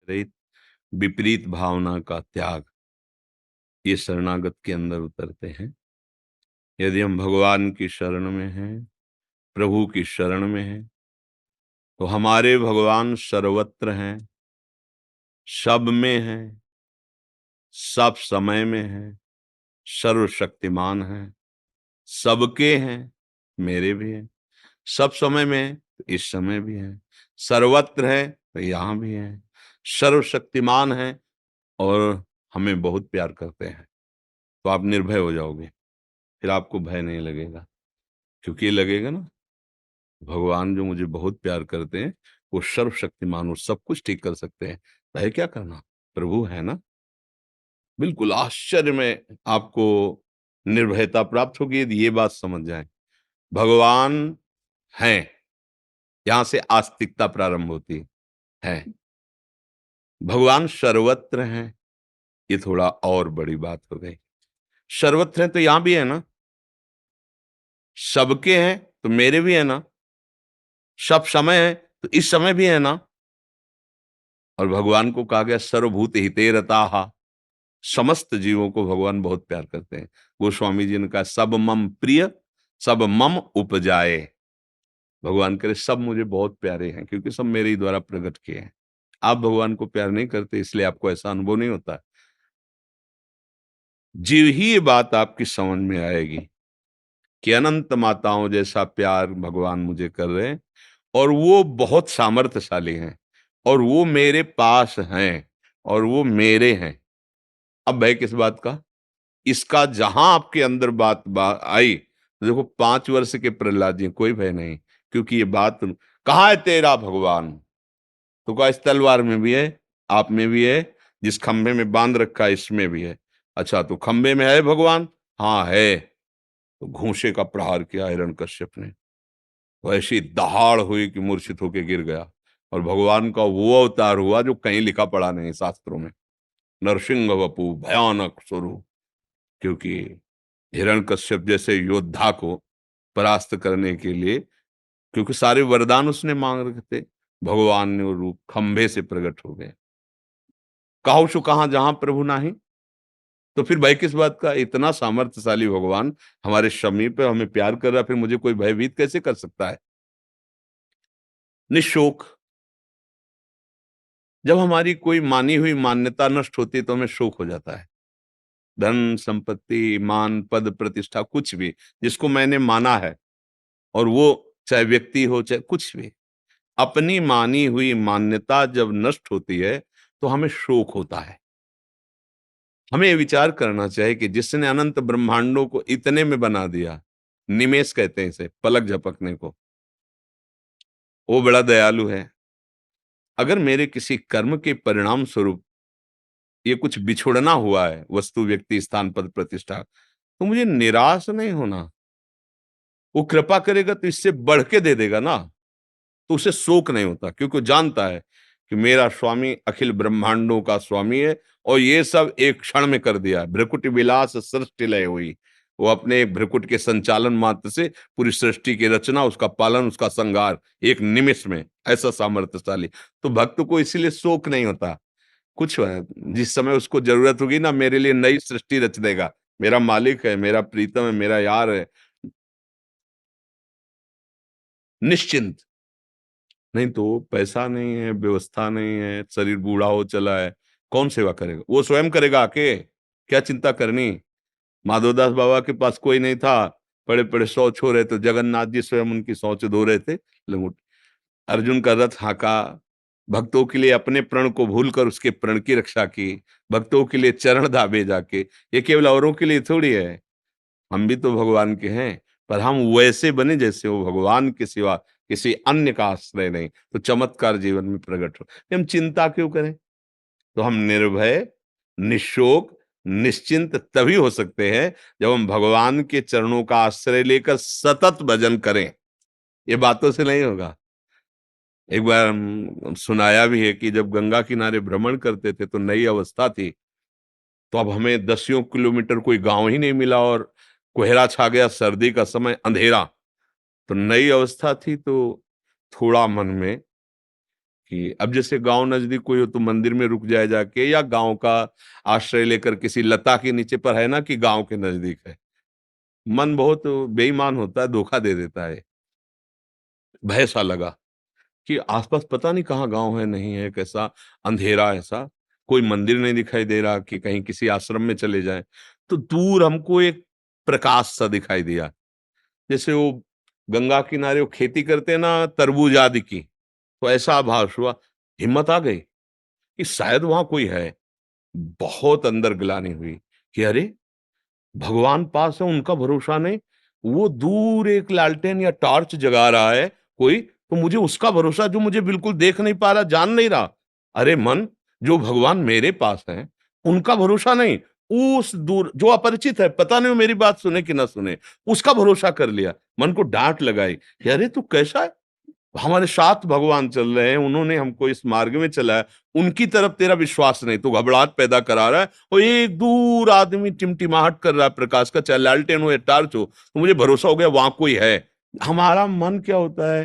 रहित विपरीत भावना का त्याग, ये शरणागत के अंदर उतरते हैं। यदि हम भगवान की शरण में हैं, प्रभु की शरण में हैं, तो हमारे भगवान सर्वत्र हैं, सब में हैं, सब समय में हैं, सर्वशक्तिमान हैं, सबके हैं, मेरे भी हैं। सब समय में है तो इस समय भी है, सर्वत्र है तो यहाँ भी है, सर्वशक्तिमान है और हमें बहुत प्यार करते हैं। तो आप निर्भय हो जाओगे, फिर आपको भय नहीं लगेगा, क्योंकि ये लगेगा ना, भगवान जो मुझे बहुत प्यार करते हैं वो सर्वशक्तिमान, वो सब कुछ ठीक कर सकते हैं, भय क्या करना, प्रभु है ना। बिल्कुल आश्चर्य में आपको निर्भयता प्राप्त होगी यदि ये बात समझ जाए, भगवान हैं। यहां से आस्तिकता प्रारंभ होती है। भगवान सर्वत्र हैं, ये थोड़ा और बड़ी बात हो गई। सर्वत्र हैं तो यहां भी है ना, सबके हैं तो मेरे भी है ना, सब समय है तो इस समय भी है ना। और भगवान को कहा गया सर्वभूत हिते रताहा, समस्त जीवों को भगवान बहुत प्यार करते हैं। गोस्वामी जी ने कहा सब मम प्रिय, सब मम उपजाए। भगवान करे सब मुझे बहुत प्यारे हैं, क्योंकि सब मेरे ही द्वारा प्रकट किए हैं। आप भगवान को प्यार नहीं करते, इसलिए आपको ऐसा अनुभव नहीं होता। जीव ही ये बात आपकी समझ में आएगी कि अनंत माताओं जैसा प्यार भगवान मुझे कर रहे हैं, और वो बहुत सामर्थ्यशाली हैं, और वो मेरे पास हैं, और वो मेरे हैं। अब भय किस बात का? इसका जहां आपके अंदर आई, तो देखो 5 वर्ष के प्रहलाद जी, कोई भय नहीं, क्योंकि ये बात कहाँ है तेरा भगवान? तो कहा इस तलवार में भी है, आप में भी है, जिस खंभे में बांध रखा है इसमें भी है। अच्छा, तो खंभे में है भगवान? हाँ है। तो घूंसे का प्रहार किया हिरण्यकश्यप ने, तो ऐसी दहाड़ हुई कि मूर्छित होकर गिर गया। और भगवान का वो अवतार हुआ जो कहीं लिखा पड़ा नहीं शास्त्रों में, नरसिंह वपु, भयानक स्वरूप। क्योंकि हिरण्यकश्यप जैसे योद्धा को परास्त करने के लिए, क्योंकि सारे वरदान उसने मांग रखे थे, भगवान ने वो रूप खंभे से प्रकट हो गए। कहो सु कहां जहां प्रभु नाही। तो फिर भय किस बात का? इतना सामर्थ्यशाली भगवान हमारे समीप है, हमें प्यार कर रहा है, फिर मुझे कोई भयभीत कैसे कर सकता है? निशोक। जब हमारी कोई मानी हुई मान्यता नष्ट होती है तो हमें शोक हो जाता है। धन संपत्ति मान पद प्रतिष्ठा कुछ भी जिसको मैंने माना है, और वो चाहे व्यक्ति हो चाहे कुछ भी, अपनी मानी हुई मान्यता जब नष्ट होती है तो हमें शोक होता है। हमें ये विचार करना चाहिए कि जिसने अनंत ब्रह्मांडों को इतने में बना दिया, निमेष कहते हैं इसे, पलक झपकने को, वो बड़ा दयालु है। अगर मेरे किसी कर्म के परिणाम स्वरूप ये कुछ बिछुड़ना हुआ है, वस्तु व्यक्ति स्थान पद प्रतिष्ठा, तो मुझे निराश नहीं होना। वो कृपा करेगा तो इससे बढ़ के दे देगा ना, तो उसे शोक नहीं होता, क्योंकि वो जानता है कि मेरा स्वामी अखिल ब्रह्मांडों का स्वामी है, और ये सब एक क्षण में कर दिया। भ्रकुट विलास सृष्टि लय हुई, वो अपने भ्रकुट के संचालन मात्र से पूरी सृष्टि की रचना, उसका पालन, उसका संहार एक निमिष में, ऐसा सामर्थ्यशाली। तो भक्त को इसीलिए शोक नहीं होता। कुछ जिस समय उसको जरूरत होगी ना, मेरे लिए नई सृष्टि रच देगा, मेरा मालिक है, मेरा प्रीतम है, मेरा यार है, निश्चिंत। नहीं तो पैसा नहीं है, व्यवस्था नहीं है, शरीर बूढ़ा हो चला है, कौन सेवा करेगा? वो स्वयं करेगा आके, क्या चिंता करनी। माधवदास बाबा के पास कोई नहीं था, बड़े बड़े शौच हो रहे तो जगन्नाथ जी स्वयं उनकी शौच धो रहे थे, लंगोट। अर्जुन का रथ हाँका, भक्तों के लिए अपने प्रण को भूलकर उसके प्रण की रक्षा की, भक्तों के लिए चरण दाबे जाके। ये केवल औरों के लिए थोड़ी है, हम भी तो भगवान के हैं, पर हम वैसे बने जैसे वो भगवान के सिवा किसी अन्य का आश्रय नहीं, तो चमत्कार जीवन में प्रकट हो। हम चिंता क्यों करें? तो हम निर्भय, निशोक, निश्चिंत तभी हो सकते हैं जब हम भगवान के चरणों का आश्रय लेकर सतत भजन करें। ये बातों से नहीं होगा। एक बार सुनाया भी है कि जब गंगा किनारे भ्रमण करते थे तो नई अवस्था थी, तो अब हमें दसियों किलोमीटर कोई गांव ही नहीं मिला, और कोहरा छा गया, सर्दी का समय, अंधेरा। तो नई अवस्था थी, तो थोड़ा मन में कि अब जैसे गाँव नज़दीक कोई हो तो मंदिर में रुक जाए जाके, या गाँव का आश्रय लेकर किसी लता के नीचे, पर है ना कि गाँव के नज़दीक है। मन बहुत बेईमान होता है, धोखा दे देता है। भय सा लगा कि आस-पास पता नहीं कहाँ गाँव है, नहीं है, कैसा अंधेरा ऐसा, कोई मंदिर नहीं दिखाई दे रहा कि कहीं किसी आश्रम में चले जाएँ। तो दूर हमको एक प्रकाश सा दिखाई दिया। जैसे वो गंगा किनारे वो खेती करते हैं ना तरबूज आदि की, तो ऐसा आभास हुआ। हिम्मत आ गई कि शायद वहाँ कोई है। बहुत अंदर ग्लानि हुई कि अरे! भगवान पास है, उनका भरोसा नहीं। वो दूर एक लालटेन या टॉर्च जगा रहा है कोई, तो मुझे उसका भरोसा जो मुझे बिल्कुल देख नहीं पा रहा, जान नहीं रहा। अरे मन, जो भगवान मेरे पास हैं, उनका भरोसा नहीं, उस दूर जो अपरिचित है, पता नहीं वो मेरी बात सुने कि ना सुने, उसका भरोसा कर लिया। मन को डाँट लगाई कि अरे तू कैसा है? हमारे साथ भगवान चल रहे हैं, उन्होंने हमको इस मार्ग में चलाया, उनकी तरफ तेरा विश्वास नहीं, तू घबराहट पैदा करा रहा है। और एक दूर आदमी टिमटिमाहट कर रहा है प्रकाश का, चाहे लालटेन हो या टॉर्च हो, तो मुझे भरोसा हो गया वहां कोई है। हमारा मन क्या होता है